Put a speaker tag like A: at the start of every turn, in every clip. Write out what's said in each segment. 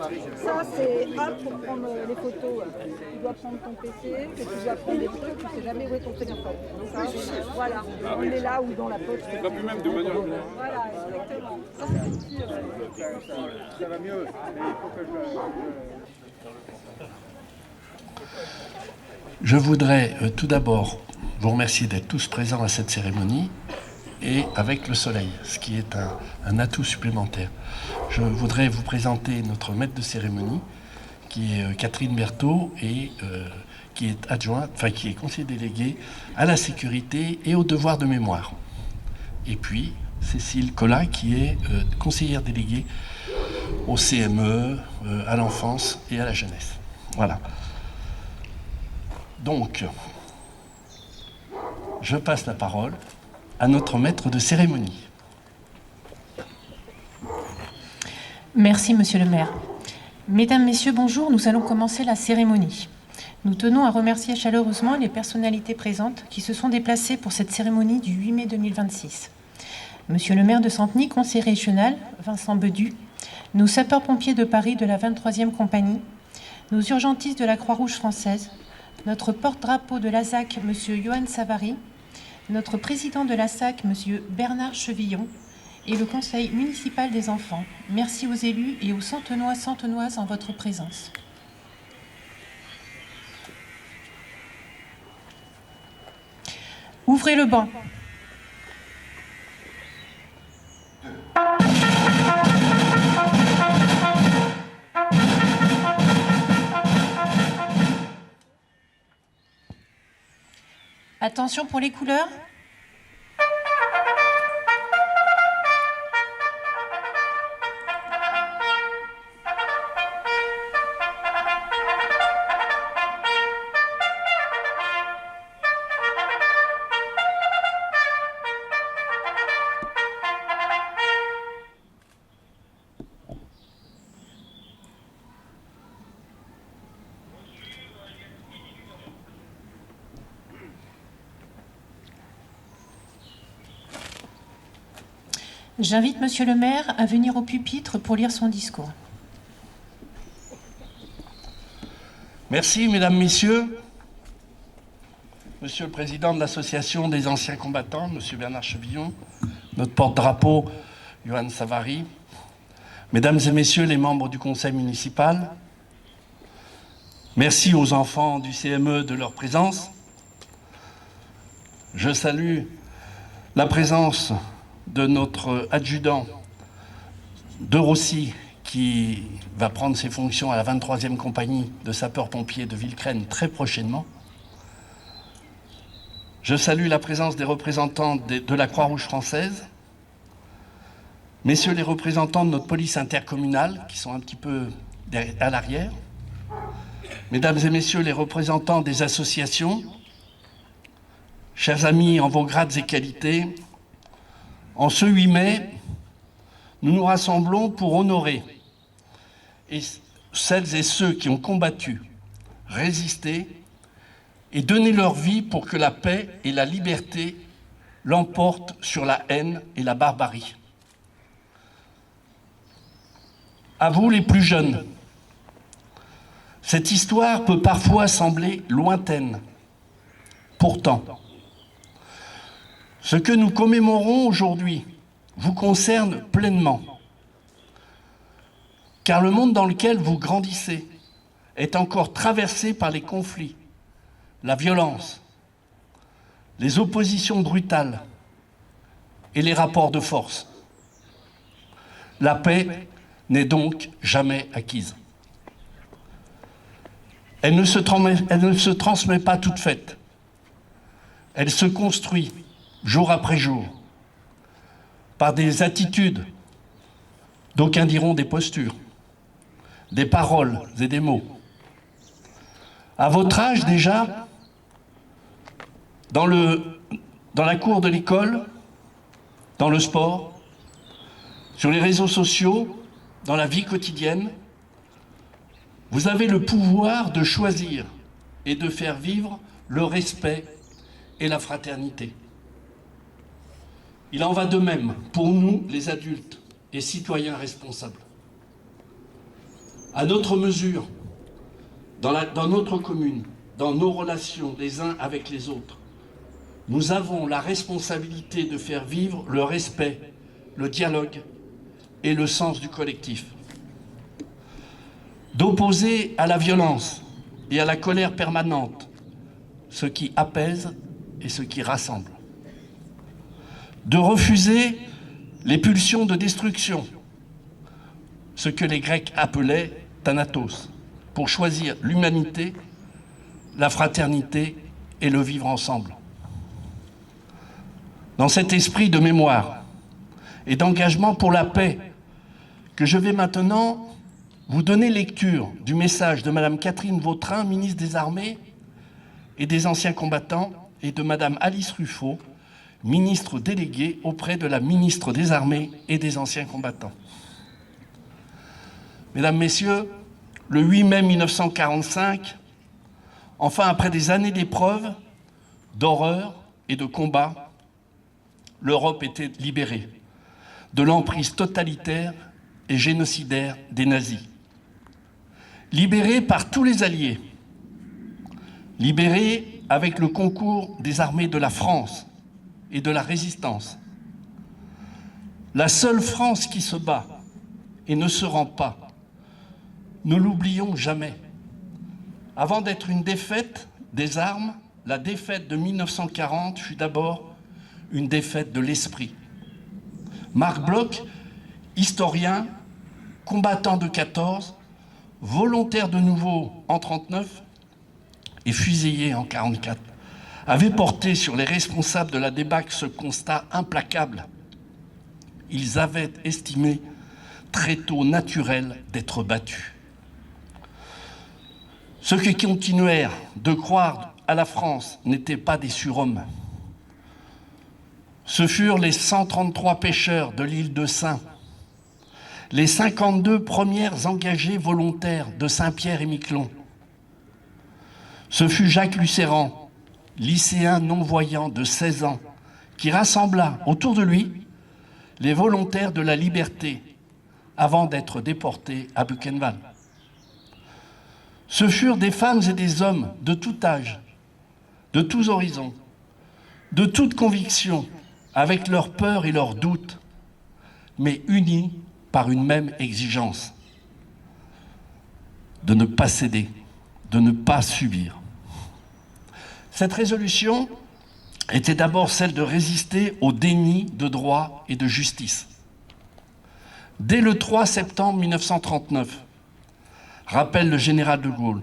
A: Ça, c'est A pour prendre les photos. Tu dois prendre ton PC, que tu dois prendre des trucs, tu sais jamais où est ton téléphone. Ça, voilà, on est là ou dans la poche.
B: Pas plus même de manière.
A: Voilà, exactement. Ça, c'est sûr.
C: Ça va mieux, mais il faut que
D: Je voudrais tout d'abord vous remercier d'être tous présents à cette cérémonie et avec le soleil, ce qui est un atout supplémentaire. Je voudrais vous présenter notre maître de cérémonie, qui est Catherine Berthaud et qui est adjointe, enfin qui est conseiller déléguée à la sécurité et au devoir de mémoire. Et puis Cécile Collat, qui est conseillère déléguée au CME, à l'enfance et à la jeunesse. Voilà. Donc, je passe la parole à notre maître de cérémonie.
E: Merci, Monsieur le maire. Mesdames, Messieurs, bonjour. Nous allons commencer la cérémonie. Nous tenons à remercier chaleureusement les personnalités présentes qui se sont déplacées pour cette cérémonie du 8 mai 2026. Monsieur le maire de Santeny, conseiller régional, Vincent Bedu, nos sapeurs-pompiers de Paris de la 23e compagnie, nos urgentistes de la Croix-Rouge française, notre porte-drapeau de l'ASAC, M. Johan Savary, notre président de l'ASAC, M. Bernard Chevillon, et le conseil municipal des enfants. Merci aux élus et aux Santenois, Santenoises en votre présence. Ouvrez le banc. Attention pour les couleurs. J'invite Monsieur le maire à venir au pupitre pour lire son discours.
D: Merci, mesdames, messieurs. Monsieur le président de l'association des anciens combattants, monsieur Bernard Chevillon, notre porte-drapeau, Johan Savary, mesdames et messieurs les membres du conseil municipal, merci aux enfants du CME de leur présence. Je salue la présence de notre adjudant de Rossi, qui va prendre ses fonctions à la 23e compagnie de sapeurs-pompiers de Villecresnes très prochainement. Je salue la présence des représentants de la Croix-Rouge française, messieurs les représentants de notre police intercommunale, qui sont un petit peu à l'arrière, mesdames et messieurs les représentants des associations, chers amis en vos grades et qualités, en ce 8 mai, nous nous rassemblons pour honorer celles et ceux qui ont combattu, résisté et donné leur vie pour que la paix et la liberté l'emportent sur la haine et la barbarie. À vous les plus jeunes, cette histoire peut parfois sembler lointaine. Pourtant, ce que nous commémorons aujourd'hui vous concerne pleinement, car le monde dans lequel vous grandissez est encore traversé par les conflits, la violence, les oppositions brutales et les rapports de force. La paix n'est donc jamais acquise. Elle ne se transmet pas toute faite. Elle se construit jour après jour, par des attitudes, d'aucuns diront des postures, des paroles et des mots. À votre âge déjà, dans la cour de l'école, dans le sport, sur les réseaux sociaux, dans la vie quotidienne, vous avez le pouvoir de choisir et de faire vivre le respect et la fraternité. Il en va de même pour nous, les adultes et citoyens responsables. À notre mesure, dans notre commune, dans nos relations les uns avec les autres, nous avons la responsabilité de faire vivre le respect, le dialogue et le sens du collectif. D'opposer à la violence et à la colère permanente ce qui apaise et ce qui rassemble. De refuser les pulsions de destruction, ce que les Grecs appelaient Thanatos, pour choisir l'humanité, la fraternité et le vivre ensemble. Dans cet esprit de mémoire et d'engagement pour la paix, que je vais maintenant vous donner lecture du message de Madame Catherine Vautrin, ministre des Armées et des Anciens Combattants, et de Madame Alice Ruffo, ministre déléguée auprès de la ministre des Armées et des Anciens Combattants. Mesdames, Messieurs, le 8 mai 1945, enfin après des années d'épreuves, d'horreur et de combats, l'Europe était libérée de l'emprise totalitaire et génocidaire des nazis. Libérée par tous les alliés, libérée avec le concours des armées de la France et de la résistance. La seule France qui se bat et ne se rend pas, ne l'oublions jamais. Avant d'être une défaite des armes, la défaite de 1940 fut d'abord une défaite de l'esprit. Marc Bloch, historien, combattant de 14, volontaire de nouveau en 39 et fusillé en 44, avait porté sur les responsables de la débâcle ce constat implacable. Ils avaient estimé très tôt naturel d'être battus. Ceux qui continuèrent de croire à la France n'étaient pas des surhommes. Ce furent les 133 pêcheurs de l'île de Saint, les 52 premières engagées volontaires de Saint-Pierre-et-Miquelon. Ce fut Jacques Lucéran, lycéen non-voyant de 16 ans, qui rassembla autour de lui les volontaires de la liberté avant d'être déportés à Buchenwald. Ce furent des femmes et des hommes de tout âge, de tous horizons, de toute conviction, avec leurs peurs et leurs doutes, mais unis par une même exigence, de ne pas céder, de ne pas subir. Cette résolution était d'abord celle de résister au déni de droit et de justice. Dès le 3 septembre 1939, rappelle le général de Gaulle,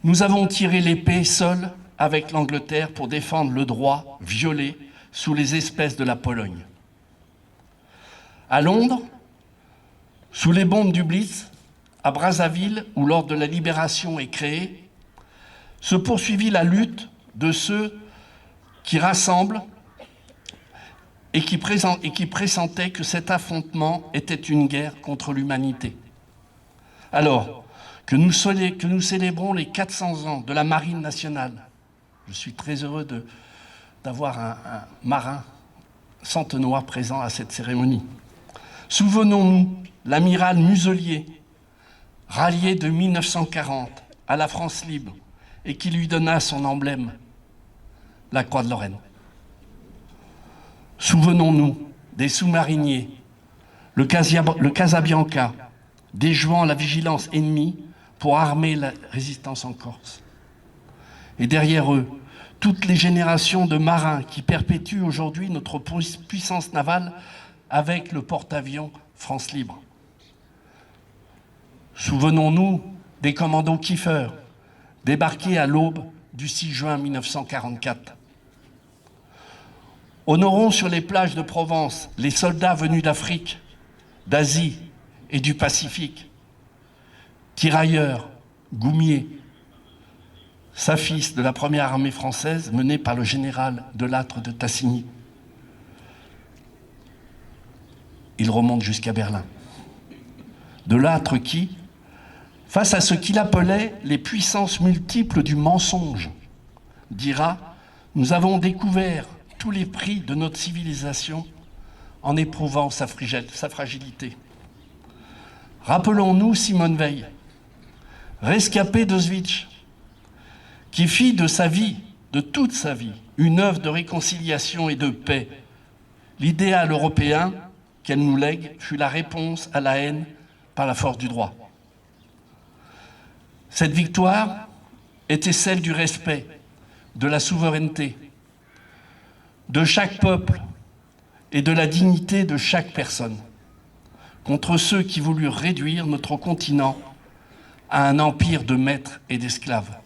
D: nous avons tiré l'épée seuls avec l'Angleterre pour défendre le droit violé sous les espèces de la Pologne. À Londres, sous les bombes du Blitz, à Brazzaville, où l'ordre de la libération est créé, se poursuivit la lutte de ceux qui rassemblent et qui pressentaient que cet affrontement était une guerre contre l'humanité. Alors que nous célébrons les 400 ans de la Marine nationale, je suis très heureux d'avoir un marin centenois présent à cette cérémonie. Souvenons-nous, l'amiral Muselier, rallié de 1940 à la France libre et qui lui donna son emblème, la Croix de Lorraine. Souvenons-nous des sous-mariniers, le Casabianca, déjouant la vigilance ennemie pour armer la résistance en Corse. Et derrière eux, toutes les générations de marins qui perpétuent aujourd'hui notre puissance navale avec le porte-avions France Libre. Souvenons-nous des commandos Kiefer, débarqués à l'aube du 6 juin 1944. Honorons sur les plages de Provence les soldats venus d'Afrique, d'Asie et du Pacifique, tirailleurs, goumiers, safis de la première armée française menée par le général Delattre de Tassigny. Il remonte jusqu'à Berlin. Delattre qui, face à ce qu'il appelait les puissances multiples du mensonge, dira « Nous avons découvert tous les prix de notre civilisation en éprouvant sa fragilité. Rappelons-nous Simone Veil, rescapée d'Auschwitz, qui fit de sa vie, de toute sa vie, une œuvre de réconciliation et de paix. L'idéal européen qu'elle nous lègue fut la réponse à la haine par la force du droit. Cette victoire était celle du respect, de la souveraineté, de chaque peuple et de la dignité de chaque personne, contre ceux qui voulurent réduire notre continent à un empire de maîtres et d'esclaves.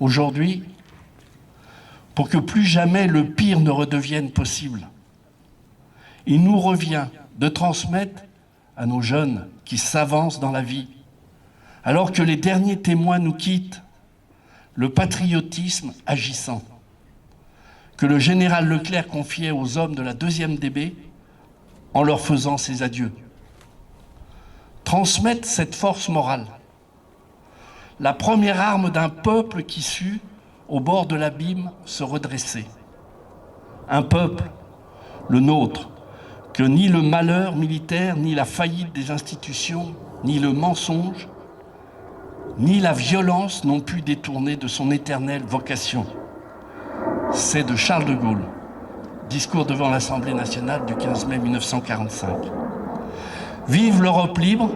D: Aujourd'hui, pour que plus jamais le pire ne redevienne possible, il nous revient de transmettre à nos jeunes qui s'avancent dans la vie, alors que les derniers témoins nous quittent, le patriotisme agissant, que le général Leclerc confiait aux hommes de la 2e DB en leur faisant ses adieux. Transmettre cette force morale, la première arme d'un peuple qui sut, au bord de l'abîme, se redresser. Un peuple, le nôtre, que ni le malheur militaire, ni la faillite des institutions, ni le mensonge, ni la violence n'ont pu détourner de son éternelle vocation. C'est de Charles de Gaulle, discours devant l'Assemblée nationale du 15 mai 1945. Vive l'Europe libre,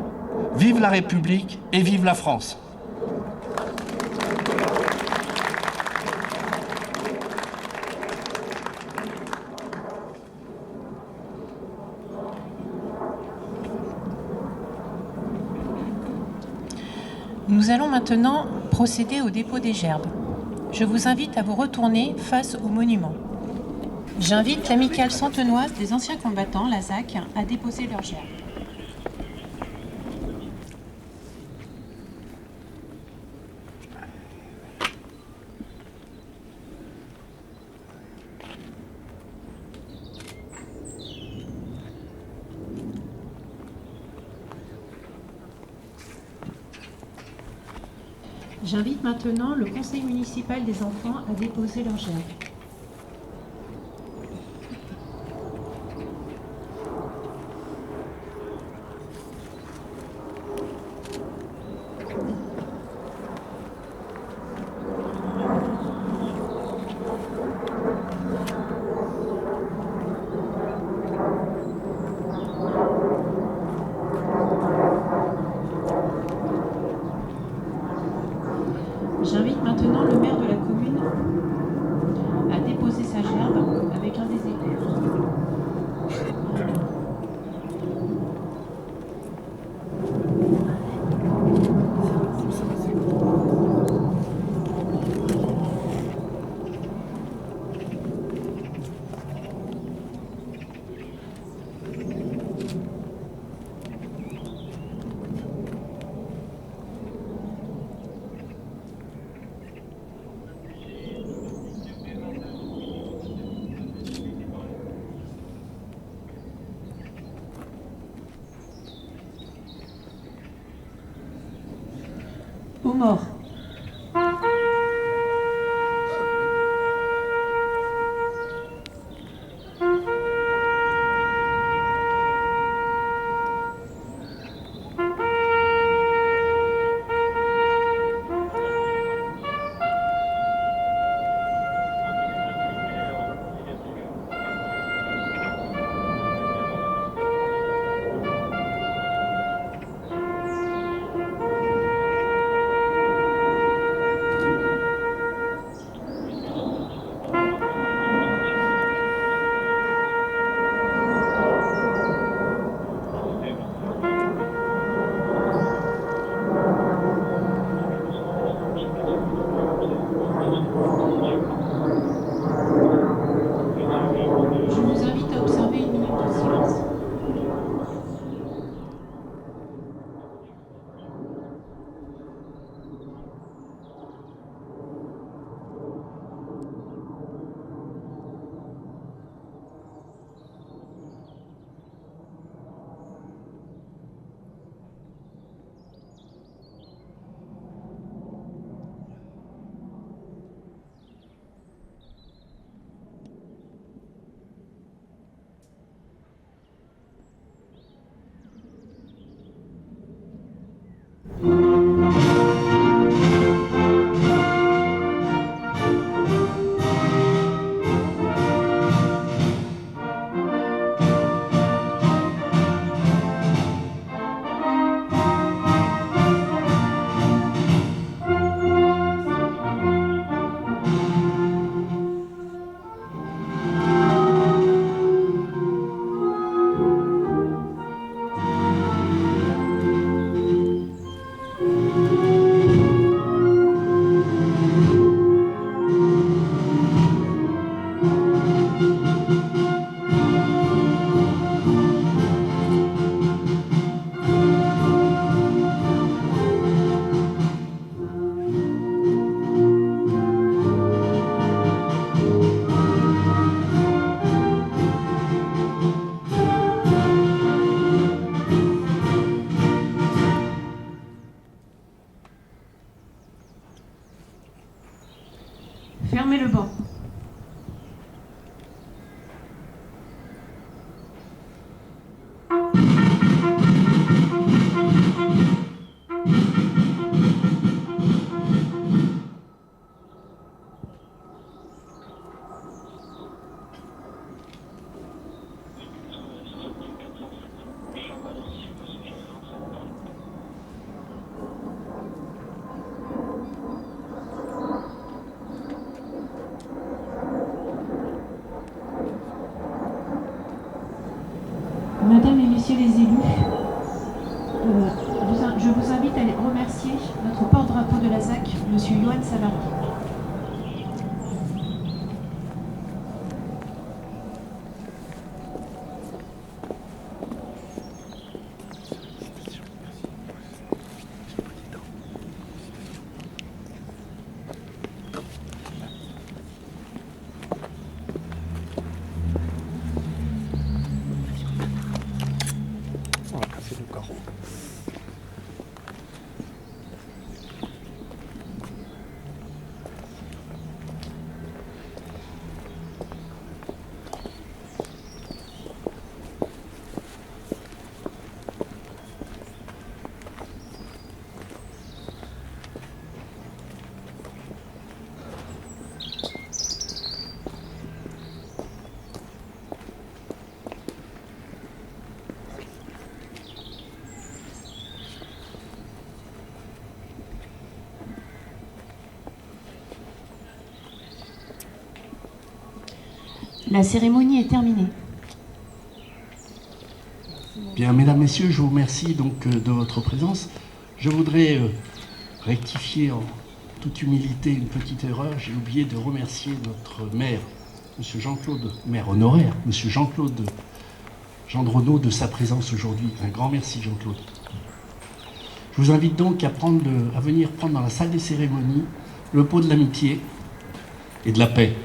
D: vive la République et vive la France.
E: Nous allons maintenant procéder au dépôt des gerbes. Je vous invite à vous retourner face au monument. J'invite l'amicale santenoise des anciens combattants, la ZAC, à déposer leurs gerbes. J'invite maintenant le conseil municipal des enfants à déposer leurs gerbes. J'invite maintenant le maire de la commune à déposer sa gerbe avec un des élus. Aux morts. Fermez le banc. Madame et Messieurs les élus, je vous invite à remercier notre porte-drapeau de la ZAC, M. Yoann Savary.
D: On va casser le carreau.
E: La cérémonie est terminée.
D: Bien, mesdames, messieurs, je vous remercie donc de votre présence. Je voudrais rectifier en toute humilité une petite erreur. J'ai oublié de remercier notre maire, M. Jean-Claude, maire honoraire, M. Jean-Claude Gendronneau, de sa présence aujourd'hui. Un grand merci, Jean-Claude. Je vous invite donc à venir prendre dans la salle des cérémonies le pot de l'amitié et de la paix.